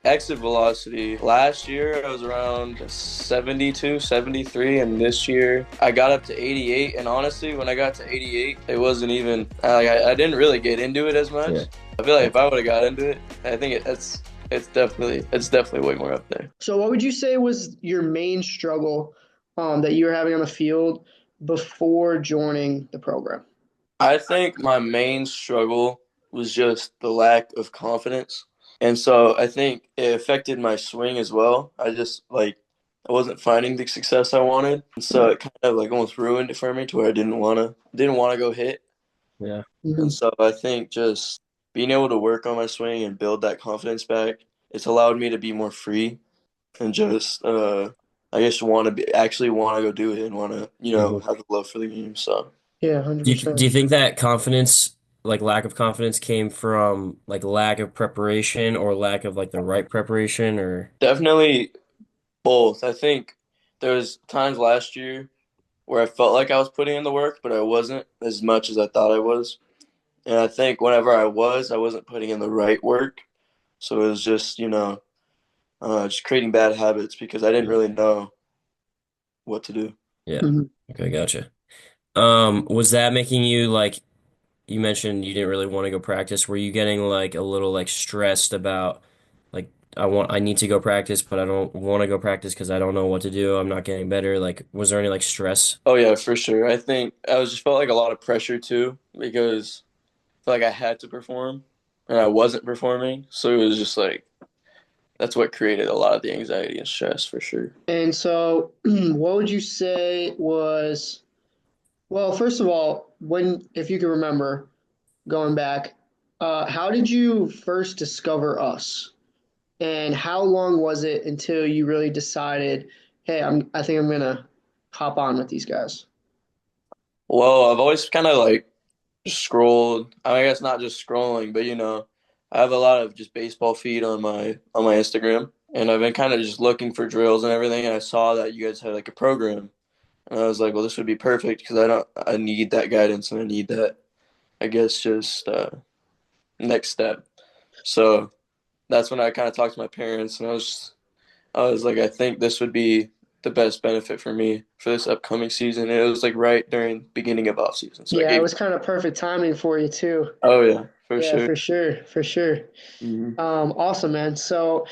exit velocity. Last year I was around 72, 73, and this year I got up to 88. And honestly, when I got to 88, it wasn't even I didn't really get into it as much. Yeah. I feel like if I would have got into it, I think it's definitely way more up there. So, what would you say was your main struggle that you were having on the field before joining the program? I think my main struggle was just the lack of confidence. And so I think it affected my swing as well. I wasn't finding the success I wanted. And so it kind of like almost ruined it for me to where I didn't want to go hit. Yeah. And Mhm. so I think just being able to work on my swing and build that confidence back, it's allowed me to be more free and just I guess actually want to go do it and want to, Mhm. have the love for the game. So Yeah, 100%. Do you think that confidence, like lack of confidence, came from like lack of preparation or lack of like the right preparation or definitely both. I think there was times last year where I felt like I was putting in the work, but I wasn't as much as I thought I was. And I think whenever I wasn't putting in the right work. So it was just, just creating bad habits because I didn't really know what to do. yeah. Mhm. Okay, gotcha. Was that making you like you mentioned you didn't really want to go practice? Were you getting like a little like stressed about like I need to go practice, but I don't want to go practice because I don't know what to do. I'm not getting better. Like, was there any like stress? Oh yeah, for sure. I think I was just felt like a lot of pressure too because I felt like I had to perform and I wasn't performing. So it was just like that's what created a lot of the anxiety and stress for sure. And so, what would you say was, well, first of all, if you can remember going back, how did you first discover us? And how long was it until you really decided, hey, I think I'm gonna hop on with these guys? Well, I've always kind of like scrolled. I mean, I guess not just scrolling, but I have a lot of just baseball feed on my Instagram, and I've been kind of just looking for drills and everything. And I saw that you guys had like a program, and I was like, well, this would be perfect because I need that guidance and I need that, I guess, just next step. So that's when I kind of talked to my parents, and I was like, I think this would be the best benefit for me for this upcoming season. And it was like right during beginning of off season, so I Yeah, it gave. was kind of perfect timing for you too. Oh yeah, for Yeah, sure. for sure, for sure. Mhm. Awesome, man. So,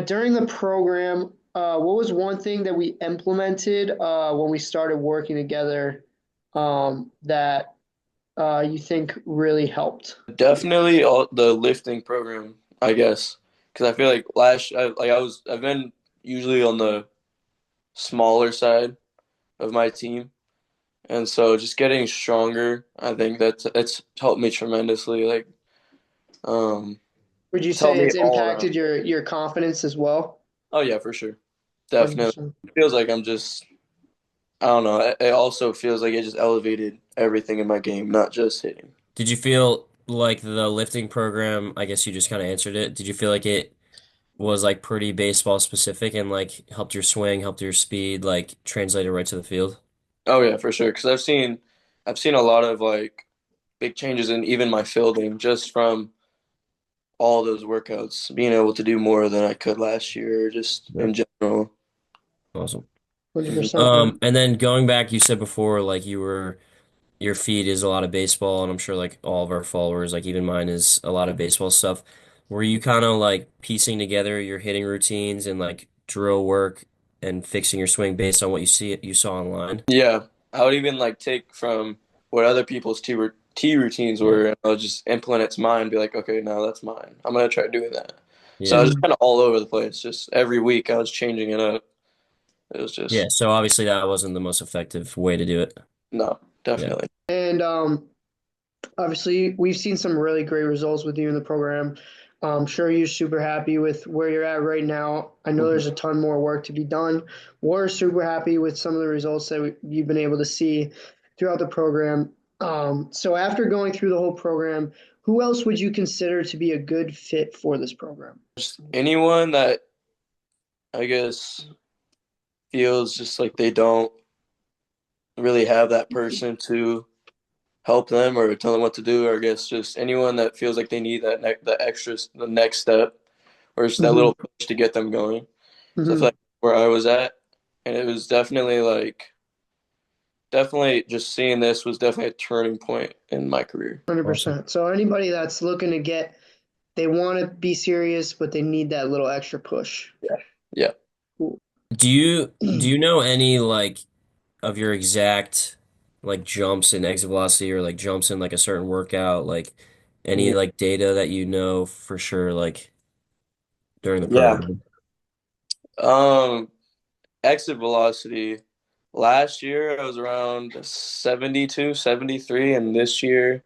during the program, what was one thing that we implemented when we started working together that you think really helped? Definitely all the lifting program, I guess, because I feel like I've been usually on the smaller side of my team, and so just getting stronger, I think that's helped me tremendously. Um, Would you it's helped say me it's all around. impacted your confidence as well? Oh yeah, for sure, definitely. 100%. It feels like I'm just, I don't know. It also feels like it just elevated everything in my game, not just hitting. Did you feel like the lifting program, I guess you just kind of answered it. Did you feel like it was like pretty baseball specific and like helped your swing, helped your speed, like translated right to the field? Oh yeah, for sure. Because I've seen a lot of like big changes in even my fielding just from all those workouts, being able to do more than I could last year, just Yeah. in general. Awesome. 100%, man. And then going back, you said before, like your feed is a lot of baseball, and I'm sure like all of our followers, like even mine, is a lot of baseball stuff. Were you kind of like piecing together your hitting routines and like drill work and fixing your swing based on what you saw online? Yeah, I would even like take from what other people's tee routines Yeah. were, and I would just implement it to mine. Be like, okay, now that's mine. I'm gonna try doing that. So I Yeah. was just Mhm. kind of all over the place. Just every week, I was changing it up. It was Yeah. just So obviously that wasn't the most effective way to do it. no, Yeah. definitely. And obviously, we've seen some really great results with you in the program. I'm sure you're super happy with where you're at right now. I know Mhm. there's a ton more work to be done. We're super happy with some of the results that you've been able to see throughout the program. So, after going through the whole program, who else would you consider to be a good fit for this program? Just anyone that I guess feels just like they don't really have that person to help them or tell them what to do, or I guess just anyone that feels like they need the next step, or just that Hmm. little push to get them going. So I feel Hmm. like where I was at, and it was definitely like definitely just seeing this was definitely a turning point in my career. 100%. So anybody that's looking to get, they want to be serious, but they need that little extra push. Yeah. Yeah. Cool. Do you know any like of your exact like jumps in exit velocity or like jumps in like a certain workout, like any Mhm. like data that you know for sure like during the Yeah. program? Um, Exit velocity. Last year I was around 72, 73, and this year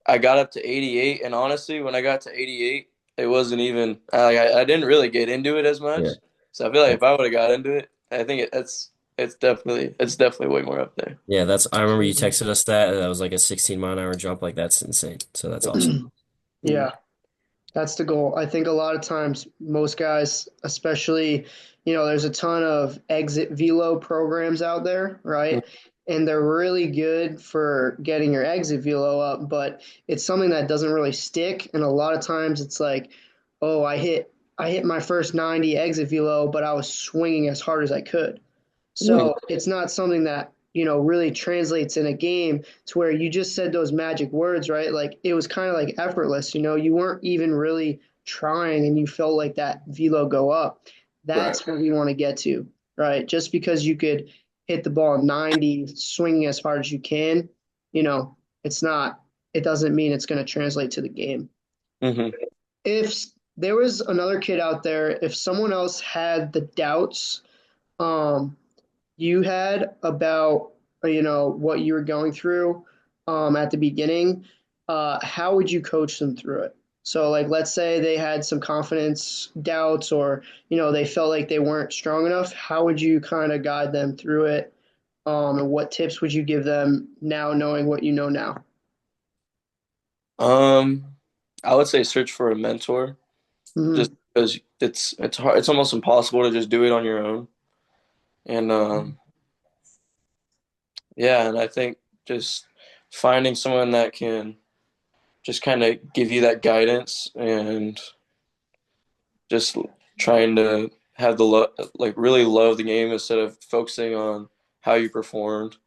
I got up to 88. And honestly, when I got to 88, it wasn't even I didn't really get into it as Yeah. much. So I feel like if I would have got into it, I think it's definitely way more up there. Yeah, I remember you texted us that. That was like a 16-mile-an-hour jump. Like that's insane. So that's awesome. Yeah. That's the goal. I think a lot of times, most guys, especially, there's a ton of exit velo programs out there, right? And they're really good for getting your exit velo up, but it's something that doesn't really stick. And a lot of times it's like, oh, I hit my first 90 exit velo, but I was swinging as hard as I could. Mhm. So it's not something that, really translates in a game to where you just said those magic words, right? Like it was kind of like effortless, you weren't even really trying and you felt like that velo go up. Right. That's what we want to get to, right? Just because you could hit the ball 90, swinging as hard as you can, you know, it's not, it doesn't mean it's going to translate to the game. Hmm. If there was another kid out there, if someone else had the doubts, um, you had about what you were going through at the beginning, how would you coach them through it? So like let's say they had some confidence doubts or they felt like they weren't strong enough, how would you kind of guide them through it, and what tips would you give them now knowing what you know now? Um, I would say search for a mentor, just Hmm. because it's hard, it's almost impossible to just do it on your own. And yeah, and I think just finding someone that can just kind of give you that guidance and just trying to have like really love the game instead of focusing on how you performed.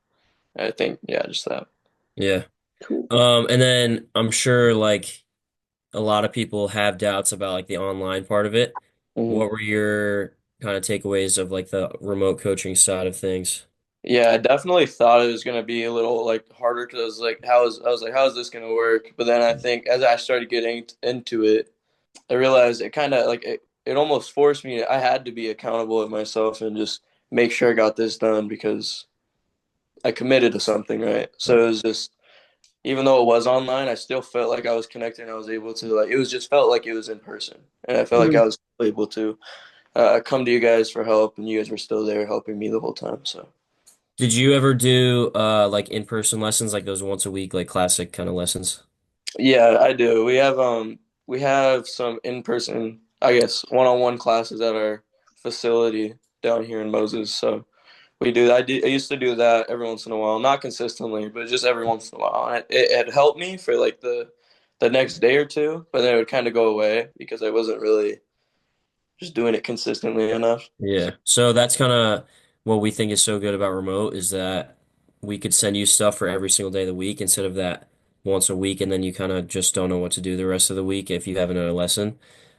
I think yeah, just that. Yeah. Cool. And then I'm sure like a lot of people have doubts about like the online part of it. Mhm. What were your kind of takeaways of like the remote coaching side of things? Yeah, I definitely thought it was gonna be a little like harder because like I was like, how is this gonna work? But then I think as I started getting into it, I realized it kind of like it almost forced me. I had to be accountable of myself and just make sure I got this done because I committed to something, right? So it was just even though it was online, I still felt like I was connected and I was able to like it was just felt like it was in person, and I felt like I Mhm. was able to come to you guys for help, and you guys were still there helping me the whole time. So. Did you ever do like in-person lessons, like those once a week, like classic kind of lessons? Yeah, I do. We have some in-person, I guess, one-on-one classes at our facility down here in Moses. So we do. I used to do that every once in a while, not consistently, but just every once in a while. And it helped me for like the next day or two, but then it would kind of go away because I wasn't really just doing it consistently enough. Yeah. So that's kind of what we think is so good about remote is that we could send you stuff for every single day of the week instead of that once a week and then you kind of just don't know what to do the rest of the week if you have another lesson.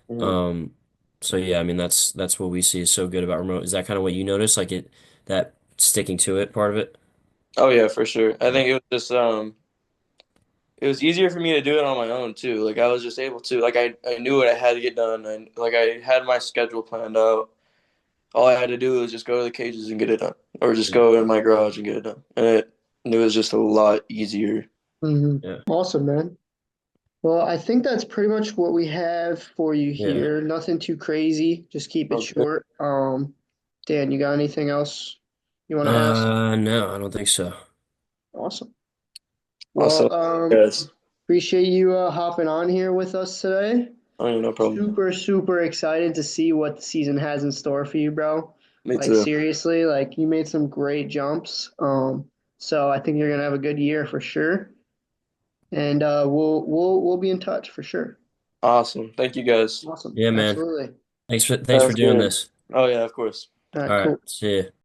Mhm. Um, so yeah, I mean that's what we see is so good about remote. Is that kind of what you notice, like it that sticking to it part of it? Oh yeah, for sure. I Yeah. think it was just it was easier for me to do it on my own too. Like I was just able to like I knew what I had to get done and like I had my schedule planned out. All I had to do was just go to the cages and get it done, or just Yeah. go in my garage and get it done, and it was just a lot easier. Hmm. Yeah. Awesome, man. Well, I think that's pretty much what we have for you Yeah. here. Nothing too crazy. Just keep it Okay. short. Dan, you got anything else you want to ask? No, I don't think so. Awesome. Awesome, Well, guys. appreciate you hopping on here with us today. Oh, no problem. Super, super excited to see what the season has in store for you, bro. Me Like too. seriously, like you made some great jumps. So I think you're gonna have a good year for sure. And we'll be in touch for sure. Awesome. Thank you guys. Awesome. Yeah, man. Absolutely. Thanks for That's doing good. this. Oh yeah, of course. All right, All right. cool. See ya.